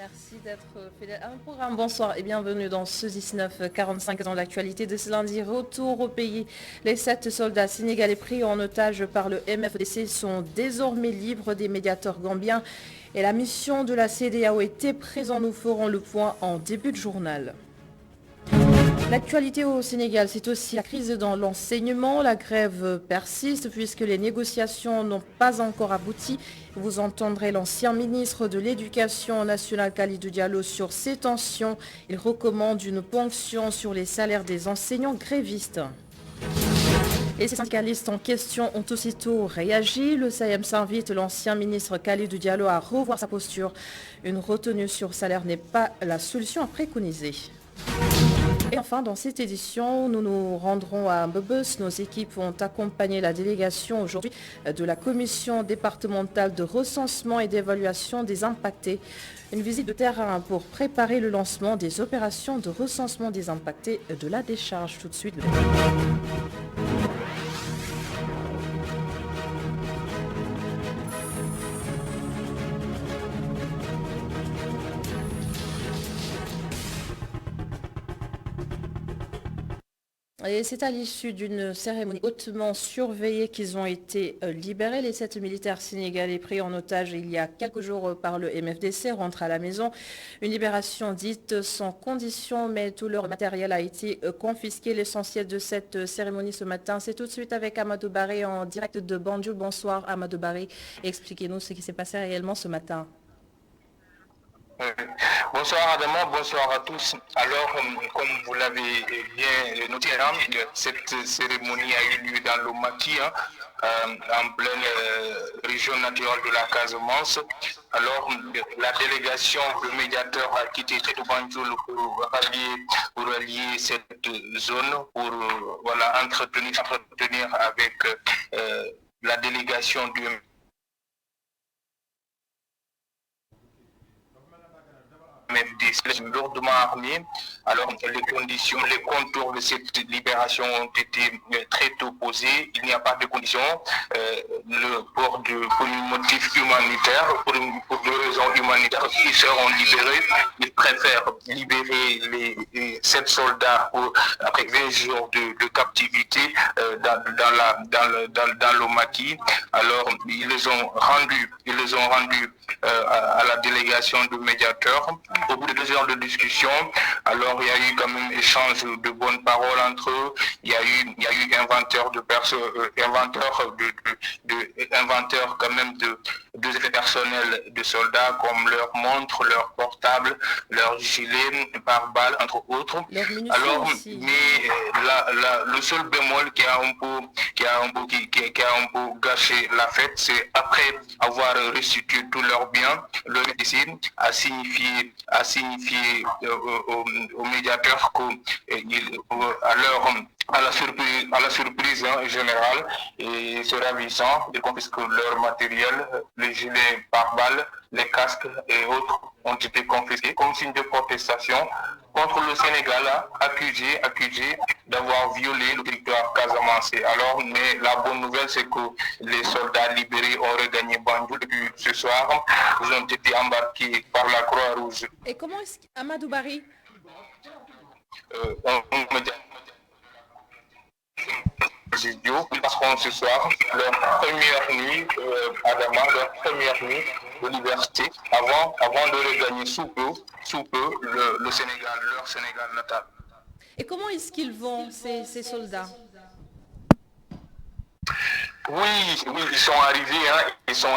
Merci d'être fidèle à un programme. Bonsoir et bienvenue dans ce 19:45 dans l'actualité de ce lundi. Retour au pays. Les 7 soldats sénégalais pris en otage par le MFDC sont désormais libres des médiateurs gambiens et la mission de la CEDEAO était présente. Nous ferons le point en début de journal. L'actualité au Sénégal, c'est aussi la crise dans l'enseignement. La grève persiste puisque les négociations n'ont pas encore abouti. Vous entendrez l'ancien ministre de l'Éducation nationale Khalidou Diallo sur ces tensions. Il recommande une ponction sur les salaires des enseignants grévistes. Les syndicalistes en question ont aussitôt réagi. Le SAEM s'invite l'ancien ministre Khalidou Diallo à revoir sa posture. Une retenue sur salaire n'est pas la solution à préconiser. Et enfin, dans cette édition, nous nous rendrons à Mbebus. Nos équipes ont accompagné la délégation aujourd'hui de la commission départementale de recensement et d'évaluation des impactés. Une visite de terrain pour préparer le lancement des opérations de recensement des impactés de la décharge. Tout de suite. Et c'est à l'issue d'une cérémonie hautement surveillée qu'ils ont été libérés. Les 7 militaires sénégalais pris en otage il y a quelques jours par le MFDC rentrent à la maison. Une libération dite sans condition, mais tout leur matériel a été confisqué. L'essentiel de cette cérémonie ce matin, c'est tout de suite avec Amadou Baré en direct de Banjul. Bonsoir Amadou Baré. Expliquez-nous ce qui s'est passé réellement ce matin. Bonsoir Adama, bonsoir à tous. Alors, comme vous l'avez bien noté, cette cérémonie a eu lieu dans le Maki, en pleine région naturelle de la Casamance. Alors, la délégation de médiateurs a quitté Banjul pour allier cette zone, pour entretenir avec la délégation du MFDC lourdement armés. Alors les conditions, les contours de cette libération ont été très tôt posés. Il n'y a pas de conditions. Pour un motif humanitaire, pour des raisons humanitaires, ils seront libérés. Ils préfèrent libérer les 7 soldats après 20 jours de captivité dans le maquis. Alors ils les ont rendus à la délégation de médiateurs. Au bout de 2 heures de discussion, alors il y a eu quand même échange de bonnes paroles entre eux. Il y a eu inventeur quand même de effets personnels de soldats comme leur montre, leur portable, leur gilet pare-balles entre autres. Alors, mais le seul bémol qui a un peu gâché la fête, c'est après avoir restitué tous leurs biens, le médecin a signifié aux médiateurs à la surprise générale, et se ravissant, ils confisquent leur matériel, les gilets pare-balles, les casques et autres ont été confisqués comme signe de protestation contre le Sénégal accusé d'avoir violé le territoire casamançais. Alors, mais la bonne nouvelle, c'est que les soldats libérés ont regagné Banjul depuis ce soir. Ils ont été embarqués par la Croix-Rouge. Et comment est-ce qu'Amadou Barry ils passeront ce soir leur première nuit, leur première nuit de liberté, avant de regagner sous peu le Sénégal, leur Sénégal natal. Et comment est-ce qu'ils vont, ces soldats? Oui, ils sont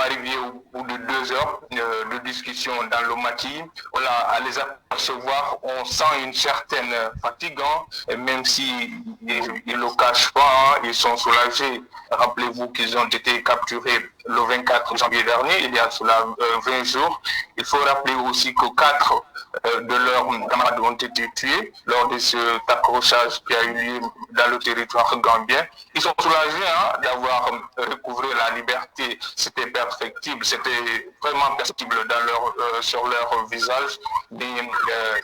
arrivés au bout de 2 heures de discussion dans le maquis. Voilà, à les apercevoir, on sent une certaine fatigue, et même si ils le cachent pas, ils sont soulagés. Rappelez-vous qu'ils ont été capturés le 24 janvier dernier, il y a cela 20 jours. Il faut rappeler aussi que 4 de leurs camarades ont été tués lors de cet accrochage qui a eu lieu dans le territoire gambien. Ils sont soulagés d'avoir recouvré la liberté. C'était perfectible, c'était vraiment perceptible sur leur visage. mais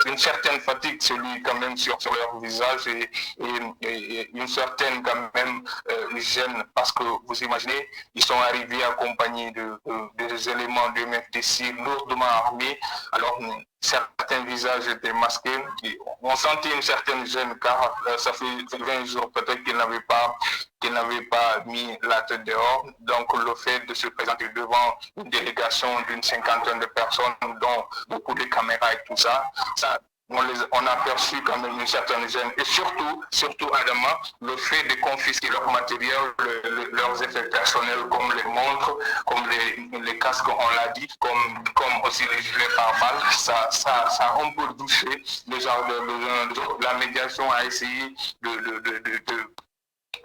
une certaine fatigue, celui quand même sur leur visage et une certaine quand même gêne, parce que vous imaginez, ils sont arrivés accompagnés des éléments de MFDC lourdement armés, alors certains visages étaient masqués, on sentait une certaine gêne car ça fait 20 jours peut-être qu'ils n'avaient pas mis la tête dehors. Donc le fait de se présenter devant une délégation d'une cinquantaine de personnes, dont beaucoup de caméras et tout ça, on a perçu quand même une certaine gêne. Et surtout Adama, le fait de confisquer leur matériel, leurs effets personnels comme les montres, comme les casques, on l'a dit, comme aussi les gilets pare-balles, ça a un peu douché la médiation a essayé de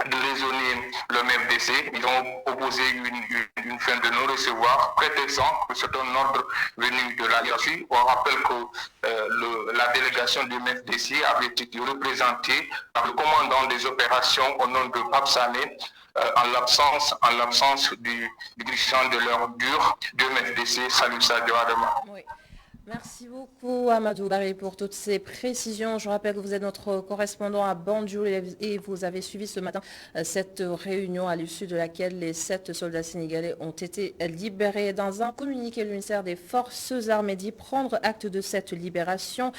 raisonner le MFDC. Ils ont proposé une fin de non-recevoir, prétextant que c'est un ordre venu de la hiérarchie. On rappelle que la délégation du MFDC avait été représentée par le commandant des opérations au nom de Pape Sané, en l'absence du dirigeant de l'heure dure du MFDC, Salif Sadio Adama. Oui. Merci beaucoup Amadou Barry pour toutes ces précisions. Je rappelle que vous êtes notre correspondant à Banjul et vous avez suivi ce matin cette réunion à l'issue de laquelle les 7 soldats sénégalais ont été libérés. Dans un communiqué, le ministère des Forces armées dit prendre acte de cette libération.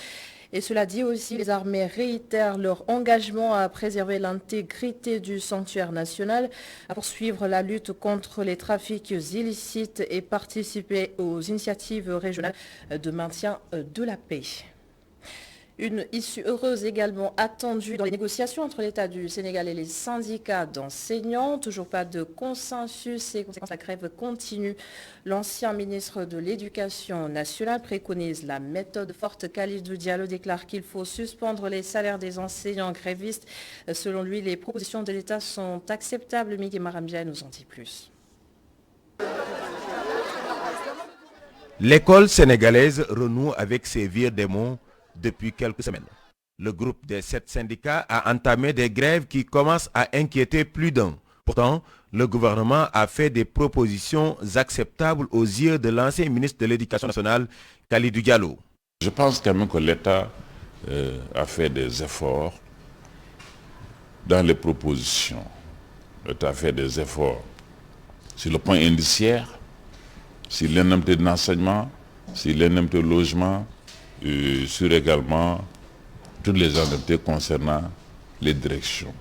Et cela dit aussi, les armées réitèrent leur engagement à préserver l'intégrité du sanctuaire national, à poursuivre la lutte contre les trafics illicites et participer aux initiatives régionales de maintien de la paix. Une issue heureuse également attendue dans les négociations entre l'État du Sénégal et les syndicats d'enseignants. Toujours pas de consensus et conséquence, la grève continue. L'ancien ministre de l'Éducation nationale préconise la méthode forte. Kalidou Diallo déclare qu'il faut suspendre les salaires des enseignants grévistes. Selon lui, les propositions de l'État sont acceptables. Miguel Maramdia nous en dit plus. L'école sénégalaise renoue avec ses vieux démons depuis quelques semaines. Le groupe des 7 syndicats a entamé des grèves qui commencent à inquiéter plus d'un. Pourtant, le gouvernement a fait des propositions acceptables aux yeux de l'ancien ministre de l'Éducation nationale, Kalidou Diallo. Je pense quand même que l'État a fait des efforts dans les propositions. L'État a fait des efforts sur le point indiciaire, sur l'indemnité de l'enseignement, sur l'indemnité de logement, sur également toutes les indemnités concernant les directions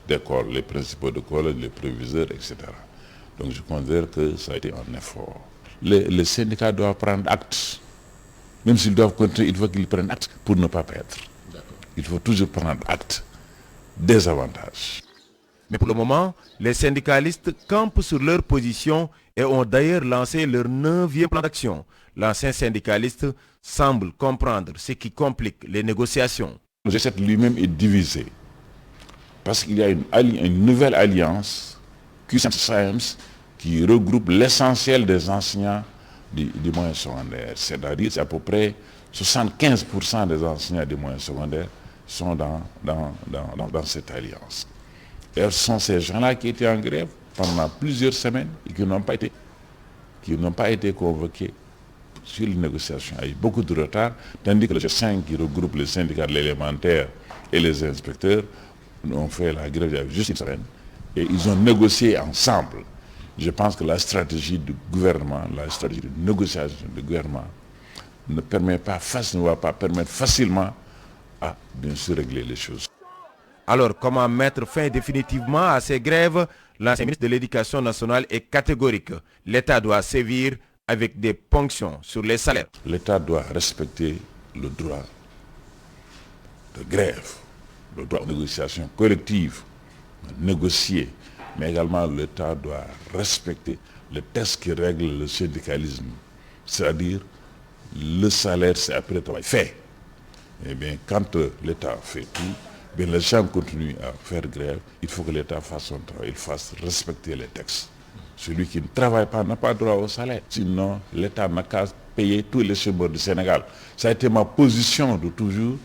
d'école, les principaux d'école, les proviseurs, etc. Donc je considère que ça a été un effort. Les syndicats doivent prendre acte. Même s'ils doivent continuer, il faut qu'ils prennent acte pour ne pas perdre. Il faut toujours prendre acte des avantages. Mais pour le moment, les syndicalistes campent sur leur position et ont d'ailleurs lancé leur 9e plan d'action. L'ancien syndicaliste semble comprendre ce qui complique les négociations. Le G7 lui-même est divisé parce qu'il y a une nouvelle alliance, QSAMS, qui regroupe l'essentiel des enseignants du moyen secondaire. C'est-à-dire c'est à peu près 75% des enseignants du moyen secondaire sont dans cette alliance. Et ce sont ces gens-là qui étaient en grève pendant plusieurs semaines et qui n'ont pas été convoqués sur les négociations. Il y a eu beaucoup de retard, tandis que le G5 qui regroupe les syndicats de l'élémentaire et les inspecteurs ont fait la grève il y a juste une semaine et ils ont négocié ensemble. Je pense que la stratégie du gouvernement, la stratégie de négociation du gouvernement ne va pas permettre facilement à bien sûr régler les choses. Alors, comment mettre fin définitivement à ces grèves? L'ancien ministre de l'Éducation nationale est catégorique. L'État doit sévir avec des ponctions sur les salaires. L'État doit respecter le droit de grève, le droit de négociation collective, négocier. Mais également, l'État doit respecter le texte qui règle le syndicalisme. C'est-à-dire, le salaire, c'est après le travail fait. Eh bien, quand l'État fait tout, bien, les gens continuent à faire grève, il faut que l'État fasse son travail, il fasse respecter les textes. Celui qui ne travaille pas n'a pas droit au salaire. Sinon, l'État n'a qu'à payer tous les chômeurs du Sénégal. Ça a été ma position de toujours.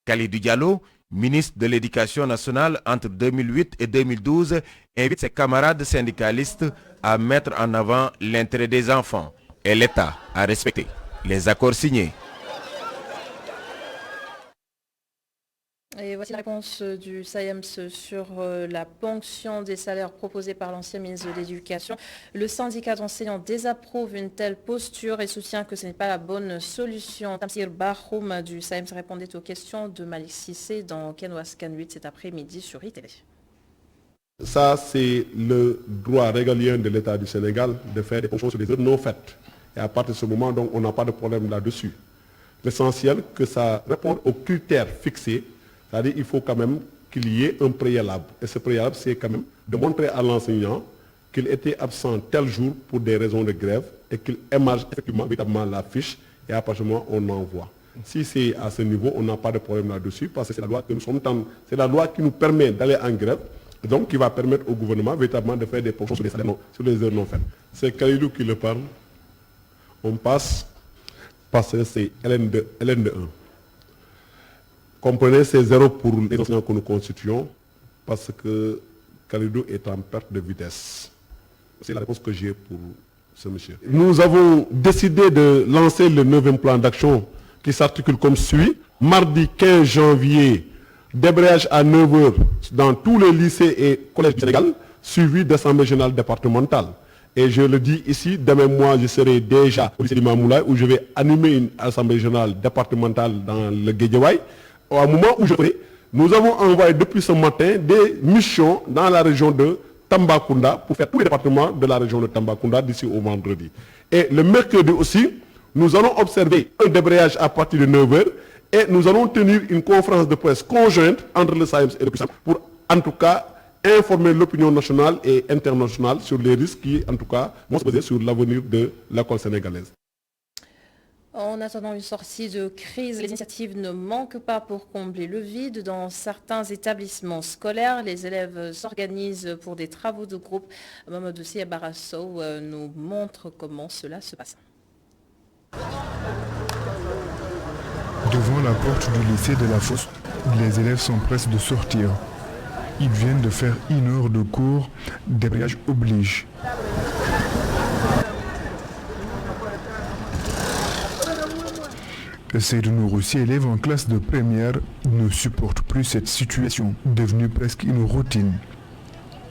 Kalidou Diallo, ministre de l'Éducation nationale entre 2008 et 2012, invite ses camarades syndicalistes à mettre en avant l'intérêt des enfants et l'État à respecter les accords signés. Et voici la réponse du SAEMS sur la ponction des salaires proposée par l'ancien ministre de l'Éducation. Le syndicat d'enseignants désapprouve une telle posture et soutient que ce n'est pas la bonne solution. Tamsir Bahoum du SAEMS répondait aux questions de Malik Sissé dans Ken Waskan 8 cet après-midi sur ITV. Ça, c'est le droit régalien de l'État du Sénégal de faire des ponctions sur des heures non faites. Et à partir de ce moment, donc, on n'a pas de problème là-dessus. L'essentiel, que ça réponde aux critères fixés. C'est-à-dire qu'il faut quand même qu'il y ait un préalable. Et ce préalable, c'est quand même de montrer à l'enseignant qu'il était absent tel jour pour des raisons de grève et qu'il émarge effectivement véritablement la fiche et à partir du moment où on envoie. Si c'est à ce niveau, on n'a pas de problème là-dessus parce que c'est la loi que nous sommes c'est la loi qui nous permet d'aller en grève et donc qui va permettre au gouvernement véritablement de faire des ponctions sur les salaires sur les heures non faites. C'est Kalidou qui le parle. On passe parce que c'est LN2 1. Comprenez, c'est zéro pour les enseignants que nous constituons parce que Kalidou est en perte de vitesse. C'est la réponse que j'ai pour ce monsieur. Nous avons décidé de lancer le 9e plan d'action qui s'articule comme suit. Mardi 15 janvier, débrayage à 9h dans tous les lycées et collèges du Sénégal, suivi d'assemblée générale départementale. Et je le dis ici, demain mois, je serai déjà au lycée d'Imamoulaye où je vais animer une assemblée générale départementale dans le Guédiawaye. Au moment où je serai, nous avons envoyé depuis ce matin des missions dans la région de Tambacounda pour faire tous les départements de la région de Tambacounda d'ici au vendredi. Et le mercredi aussi, nous allons observer un débrayage à partir de 9h et nous allons tenir une conférence de presse conjointe entre le SAEMS et le PUSAM pour en tout cas informer l'opinion nationale et internationale sur les risques qui en tout cas vont se poser sur l'avenir de l'école sénégalaise. En attendant une sortie de crise, les initiatives ne manquent pas pour combler le vide. Dans certains établissements scolaires, les élèves s'organisent pour des travaux de groupe. Mamadou Siabarasso nous montre comment cela se passe. Devant la porte du lycée de la Fosse, les élèves sont pressés de sortir. Ils viennent de faire 1 heure de cours, débrayage oblige. Seydou Nourroussi, élève en classe de première, ne supporte plus cette situation, devenue presque une routine.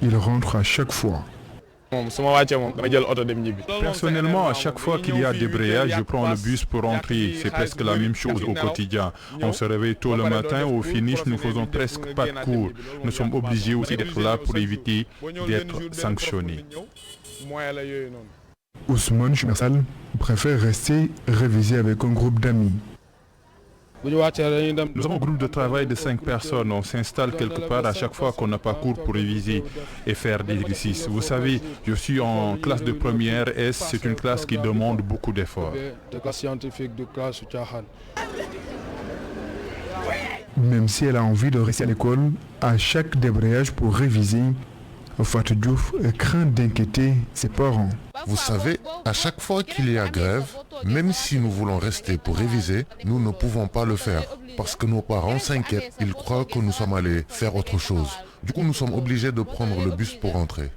Il rentre à chaque fois. Personnellement, à chaque fois qu'il y a débrayage, je prends le bus pour rentrer. C'est presque la même chose au quotidien. On se réveille tôt le matin, au finish, nous faisons presque pas de cours. Nous sommes obligés aussi d'être là pour éviter d'être sanctionnés. Ousmane Chmersal préfère rester révisé avec un groupe d'amis. Nous avons un groupe de travail de 5 personnes. On s'installe quelque part à chaque fois qu'on n'a pas cours pour réviser et faire des exercices. Vous savez, je suis en classe de première S. C'est une classe qui demande beaucoup d'efforts. Même si elle a envie de rester à l'école, à chaque débrayage pour réviser, Fatou Diouf craint d'inquiéter ses parents. Vous savez, à chaque fois qu'il y a grève, même si nous voulons rester pour réviser, nous ne pouvons pas le faire parce que nos parents s'inquiètent. Ils croient que nous sommes allés faire autre chose. Du coup, nous sommes obligés de prendre le bus pour rentrer.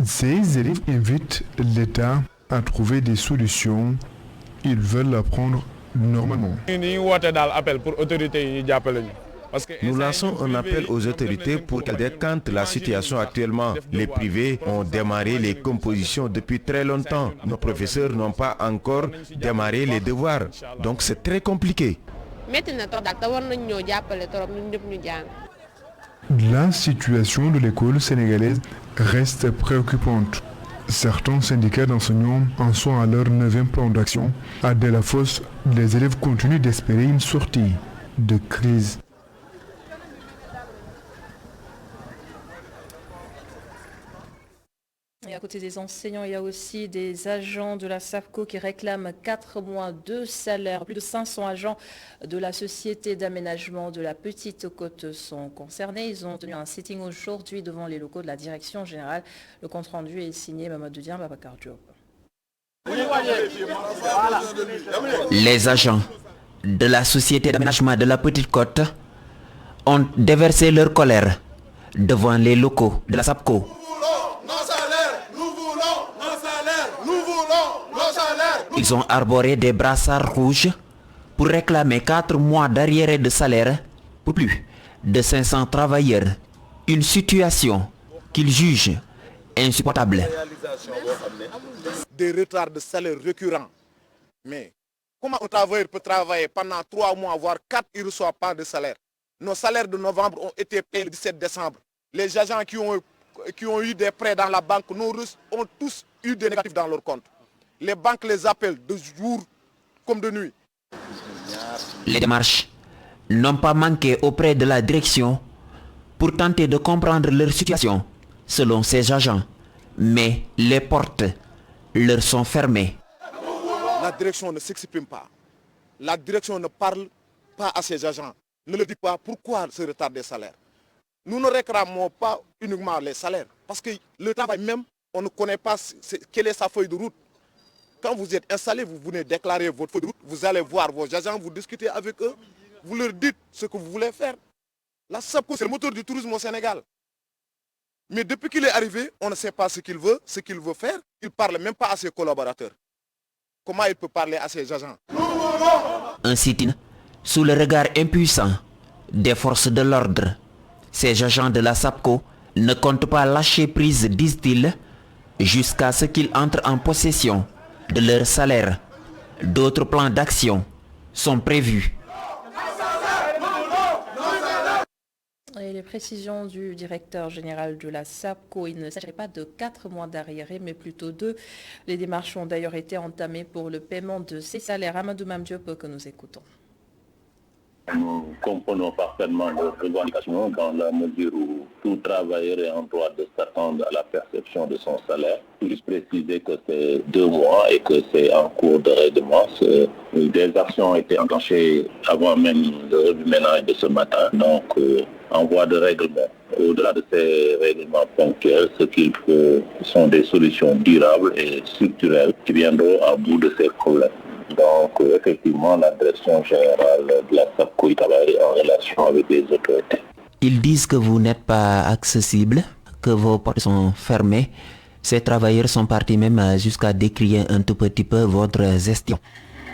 Ces élèves invitent l'État à trouver des solutions. Ils veulent apprendre normalement. Nous lançons un appel aux autorités pour qu'elles décantent la situation actuellement. Les privés ont démarré les compositions depuis très longtemps. Nos professeurs n'ont pas encore démarré les devoirs. Donc c'est très compliqué. La situation de l'école sénégalaise reste préoccupante. Certains syndicats d'enseignants en sont à leur 9e plan d'action. À Delafosse, les élèves continuent d'espérer une sortie de crise. Et à côté des enseignants, il y a aussi des agents de la SAFCO qui réclament 4 mois de salaire. Plus de 500 agents de la Société d'aménagement de la Petite Côte sont concernés. Ils ont tenu un sitting aujourd'hui devant les locaux de la Direction générale. Le compte-rendu est signé Mamadou Dian Babacar Diop. Les agents de la Société d'aménagement de la Petite Côte ont déversé leur colère devant les locaux de la SAFCO. Ils ont arboré des brassards rouges pour réclamer 4 mois d'arriérés de salaire pour plus de 500 travailleurs. Une situation qu'ils jugent insupportable. Des retards de salaire récurrents. Mais comment un travailleur peut travailler pendant 3 mois, voire 4, il ne reçoit pas de salaire? Nos salaires de novembre ont été payés le 17 décembre. Les agents qui ont eu des prêts dans la banque ont tous eu des négatifs dans leur compte. Les banques les appellent de jour comme de nuit. Les démarches n'ont pas manqué auprès de la direction pour tenter de comprendre leur situation, selon ces agents. Mais les portes leur sont fermées. La direction ne s'exprime pas. La direction ne parle pas à ses agents. Ne leur dit pas pourquoi ce retard des salaires. Nous ne réclamons pas uniquement les salaires. Parce que le travail même, on ne connaît pas quelle est sa feuille de route. Quand vous êtes installé, vous venez déclarer votre feuille de route, vous allez voir vos agents, vous discutez avec eux, vous leur dites ce que vous voulez faire. La SAPCO, c'est le moteur du tourisme au Sénégal. Mais depuis qu'il est arrivé, on ne sait pas ce qu'il veut faire. Il ne parle même pas à ses collaborateurs. Comment il peut parler à ses agents? Un sit-in sous le regard impuissant des forces de l'ordre. Ces agents de la SAPCO ne comptent pas lâcher prise, disent-ils, jusqu'à ce qu'ils entrent en possession de leur salaire. D'autres plans d'action sont prévus. Et les précisions du directeur général de la SAPCO, il ne s'agirait pas de 4 mois d'arriérés, mais plutôt 2. Les démarches ont d'ailleurs été entamées pour le paiement de ces salaires. Amadou Mamdiop, que nous écoutons. Nous comprenons parfaitement leurs revendications dans la mesure où tout travailleur est en droit de s'attendre à la perception de son salaire. Juste préciser que c'est 2 mois et que c'est en cours de règlement. Des actions ont été enclenchées avant même le remue-ménage de ce matin, donc en voie de règlement. Au-delà de ces règlements ponctuels, ce qu'il faut sont des solutions durables et structurelles qui viendront à bout de ces problèmes. Donc, effectivement, la direction générale de la SAPCO travaille en relation avec les autorités. Ils disent que vous n'êtes pas accessible, que vos portes sont fermées. Ces travailleurs sont partis même jusqu'à décrier un tout petit peu votre gestion.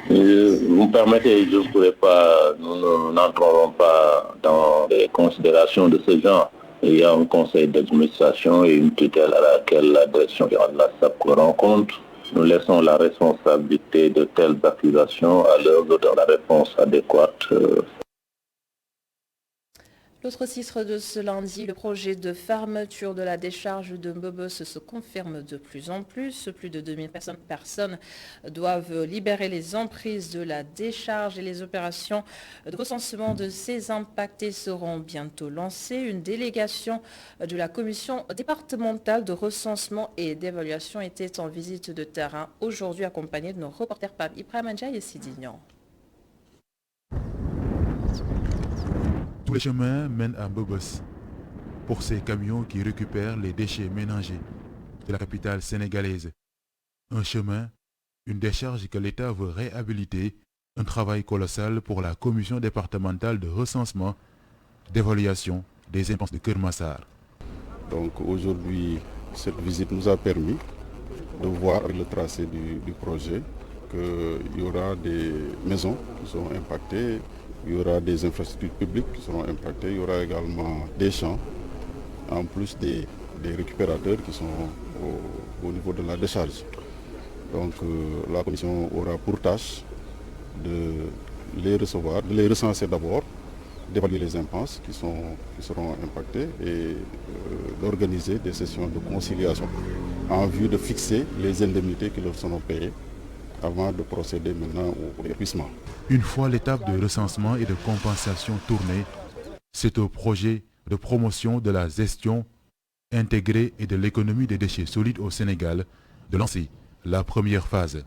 Vous me permettez, je ne pourrais pas, nous n'entrerons pas dans les considérations de ce genre. Il y a un conseil d'administration et une tutelle à laquelle la direction générale de la SAPCO rencontre. Nous laissons la responsabilité de telles accusations à leurs auteurs, la réponse adéquate. L'autre titre de ce lundi, le projet de fermeture de la décharge de Mbobos se confirme de plus en plus. Plus de 2000 personnes doivent libérer les emprises de la décharge et les opérations de recensement de ces impactés seront bientôt lancées. Une délégation de la commission départementale de recensement et d'évaluation était en visite de terrain aujourd'hui accompagnée de nos reporters Pam Ibrahim Andjaï et Sidignan. Tous les chemins mènent à Mbobos pour ces camions qui récupèrent les déchets ménagers de la capitale sénégalaise. Un chemin, une décharge que l'État veut réhabiliter, un travail colossal pour la commission départementale de recensement, d'évaluation des impôts de Kermassar. Donc aujourd'hui, cette visite nous a permis de voir avec le tracé du projet qu'il y aura des maisons qui seront impactées, il y aura des infrastructures publiques qui seront impactées, il y aura également des champs, en plus des récupérateurs qui sont au niveau de la décharge. Donc la commission aura pour tâche de les recevoir, de les recenser d'abord, d'évaluer les impenses qui seront impactées et d'organiser des sessions de conciliation en vue de fixer les indemnités qui leur seront payées avant de procéder maintenant au épuisement. Une fois l'étape de recensement et de compensation tournée, c'est au projet de promotion de la gestion intégrée et de l'économie des déchets solides au Sénégal de lancer la première phase.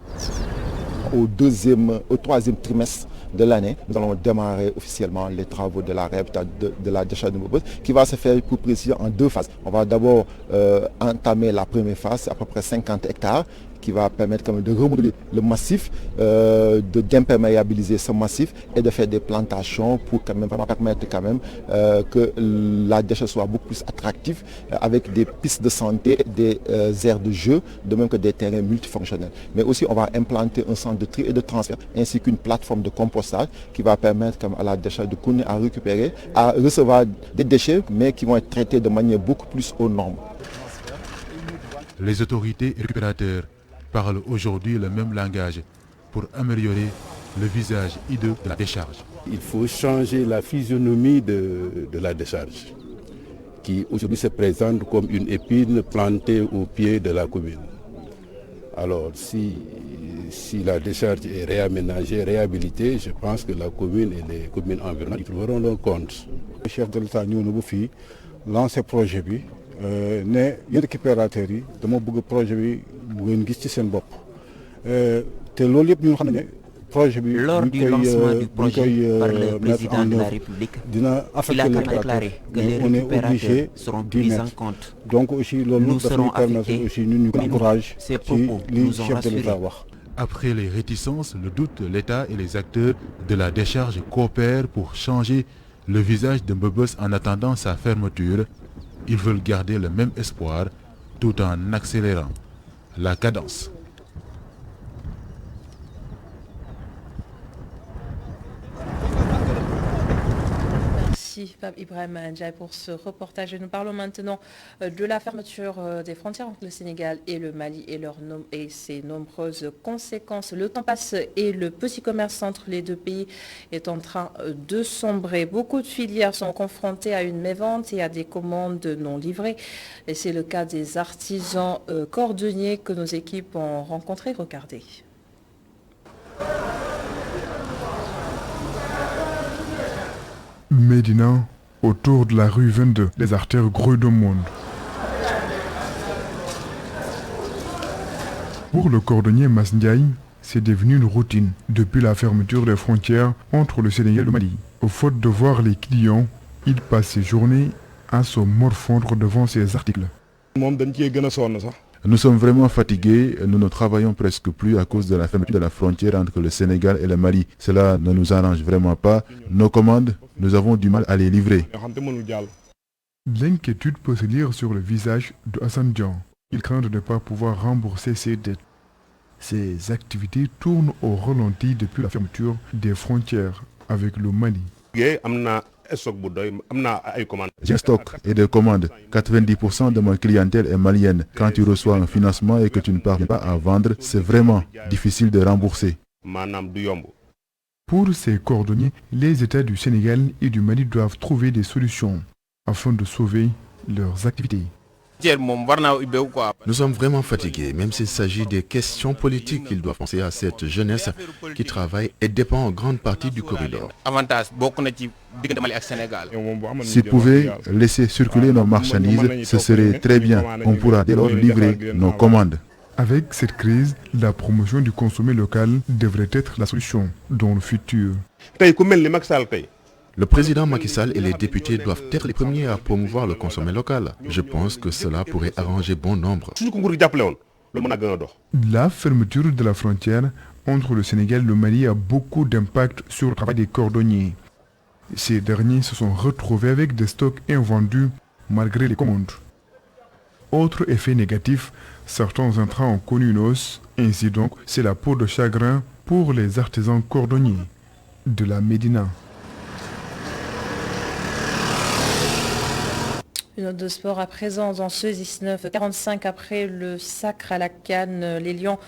Au troisième trimestre de l'année, nous allons démarrer officiellement les travaux de la réhabilitation de la décharge de Mbobos qui va se faire pour préciser en 2 phases. On va d'abord entamer la première phase, à peu près 50 hectares, qui va permettre quand même de remodeler le massif, d'imperméabiliser ce massif et de faire des plantations pour quand même permettre quand même que la déchet soit beaucoup plus attractive avec des pistes de santé, des aires de jeu, de même que des terrains multifonctionnels. Mais aussi on va implanter un centre de tri et de transfert ainsi qu'une plateforme de compostage qui va permettre comme à la déchet de continuer à récupérer, à recevoir des déchets mais qui vont être traités de manière beaucoup plus aux normes. Les autorités récupérateurs parlent aujourd'hui le même langage pour améliorer le visage hideux de la décharge. Il faut changer la physionomie de la décharge, qui aujourd'hui se présente comme une épine plantée au pied de la commune. Alors si la décharge est réaménagée, réhabilitée, je pense que la commune et les communes environnantes y trouveront leur compte. Le chef de l'État ñëw na ba fii lancé projet bi ne yéen récupérateurs yi dama bëgg projet bi bu ngeen gis ci seen bopp te loolu yëpp ñu xam ne projet bi lors du lancement du projet par le président de la République, il a déclaré que les récupérateurs seront pris en compte. Donc aussi nous serons affectés, ces propos nous ont rassurés. Après les réticences, le doute, l'État et les acteurs de la décharge coopèrent pour changer le visage de Mbebes en attendant sa fermeture. Ils veulent garder le même espoir tout en accélérant la cadence. Merci Pape Ibrahim Ndiaye pour ce reportage. Et nous parlons maintenant de la fermeture des frontières entre le Sénégal et le Mali et ses nombreuses conséquences. Le temps passe et le petit commerce entre les deux pays est en train de sombrer. Beaucoup de filières sont confrontées à une mévente et à des commandes non livrées. Et c'est le cas des artisans cordonniers que nos équipes ont rencontrés. Regardez. Médina, autour de la rue 22, les artères gros du monde. Pour le cordonnier Masndiaï, c'est devenu une routine depuis la fermeture des frontières entre le Sénégal et le Mali. Au faute de voir les clients, il passe ses journées à se morfondre devant ses articles. Nous sommes vraiment fatigués, nous ne travaillons presque plus à cause de la fermeture de la frontière entre le Sénégal et le Mali. Cela ne nous arrange vraiment pas. Nos commandes, nous avons du mal à les livrer. L'inquiétude peut se lire sur le visage de Hassan Dian. Il craint de ne pas pouvoir rembourser ses dettes. Ses activités tournent au ralenti depuis la fermeture des frontières avec le Mali. J'ai un stock et des commandes. 90% de ma clientèle est malienne. Quand tu reçois un financement et que tu ne parviens pas à vendre, c'est vraiment difficile de rembourser. Pour ces cordonniers, les États du Sénégal et du Mali doivent trouver des solutions afin de sauver leurs activités. Nous sommes vraiment fatigués, même s'il s'agit des questions politiques. Ils doivent penser à cette jeunesse qui travaille et dépend en grande partie du corridor. S'ils pouvaient laisser circuler nos marchandises, ce serait très bien. On pourra dès lors livrer nos commandes. Avec cette crise, la promotion du consommé local devrait être la solution dans le futur. Le président Macky Sall et les députés doivent être les premiers à promouvoir le consommé local. Je pense que cela pourrait arranger bon nombre. La fermeture de la frontière entre le Sénégal et le Mali a beaucoup d'impact sur le travail des cordonniers. Ces derniers se sont retrouvés avec des stocks invendus malgré les commandes. Autre effet négatif, certains intrants ont connu une hausse. Ainsi donc, c'est la peau de chagrin pour les artisans cordonniers de la Médina. Une note de sport à présent dans ce 19-45 après le sacre à la Cannes. Les Lions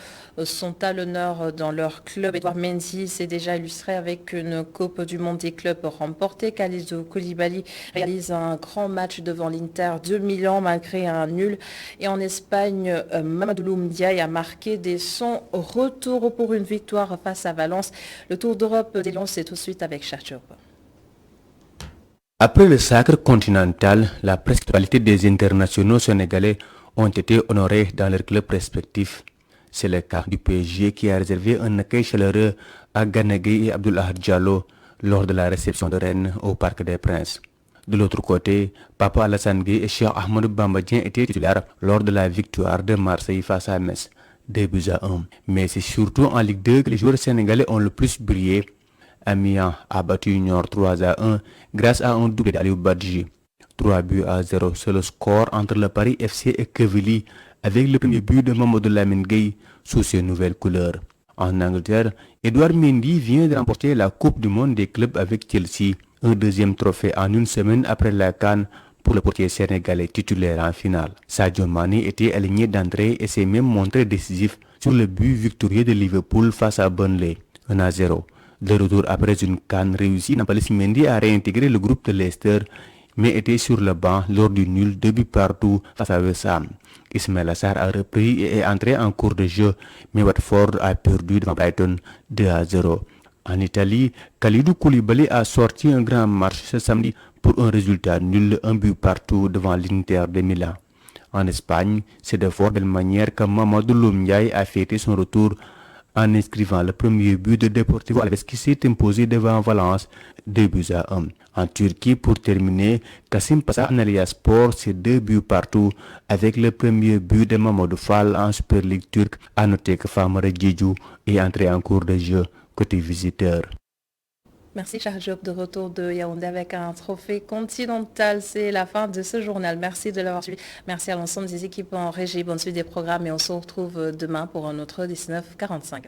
sont à l'honneur dans leur club. Edouard Mendy s'est déjà illustré avec une Coupe du Monde des clubs remportée. Kalidou Koulibaly réalise un grand match devant l'Inter de Milan malgré un nul. Et en Espagne, Mamadou Ndiaye a marqué dès son retour pour une victoire face à Valence. Le Tour d'Europe des Lions, c'est tout de suite avec Charchoub. Après le sacre continental, la presque totalité des internationaux sénégalais ont été honorés dans leurs clubs respectifs. C'est le cas du PSG qui a réservé un accueil chaleureux à Gana Gueye et Abdoulaye Diallo lors de la réception de Rennes au Parc des Princes. De l'autre côté, Papa Alassane Gueye et Cheikh Ahmadou Bamba Dieng étaient titulaires lors de la victoire de Marseille face à Metz. 2-1. Mais c'est surtout en Ligue 2 que les joueurs sénégalais ont le plus brillé. Amiens a battu Union 3-1 grâce à un doublé d'Aliou Badji. 3-0, c'est le score entre le Paris FC et Quevilly, avec le premier but de Mamadou Lamine Gueye sous ses nouvelles couleurs. En Angleterre, Edouard Mendy vient de remporter la Coupe du Monde des clubs avec Chelsea, un deuxième trophée en une semaine après la CAN pour le portier sénégalais titulaire en finale. Sadio Mané était aligné d'entrée et s'est même montré décisif sur le but victorieux de Liverpool face à Burnley, 1-0. De retour après une CAN réussie, Nampalys Mendy a réintégré le groupe de Leicester, mais était sur le banc lors du nul 2 buts partout face à West Ham. Ismaël Assar a repris et est entré en cours de jeu, mais Watford a perdu devant Brighton 2-0. En Italie, Kalidou Koulibaly a sorti un grand match ce samedi pour un résultat nul, 1 but partout devant l'Inter de Milan. En Espagne, c'est de fort belle manière que Mamadou Loum a fêté son retour en inscrivant le premier but de Deportivo Alaves qui s'est imposé devant Valence 2-1. En Turquie, pour terminer, Kassim Pasa en Sport, c'est 2 buts partout avec le premier but de Mamadou Fall en Super League turque. À noter que Famara Djidjou est entré en cours de jeu côté visiteur. Merci Charles Diop, de retour de Yaoundé avec un trophée continental. C'est la fin de ce journal. Merci de l'avoir suivi. Merci à l'ensemble des équipes en régie. Bonne suite des programmes et on se retrouve demain pour un autre 19h45.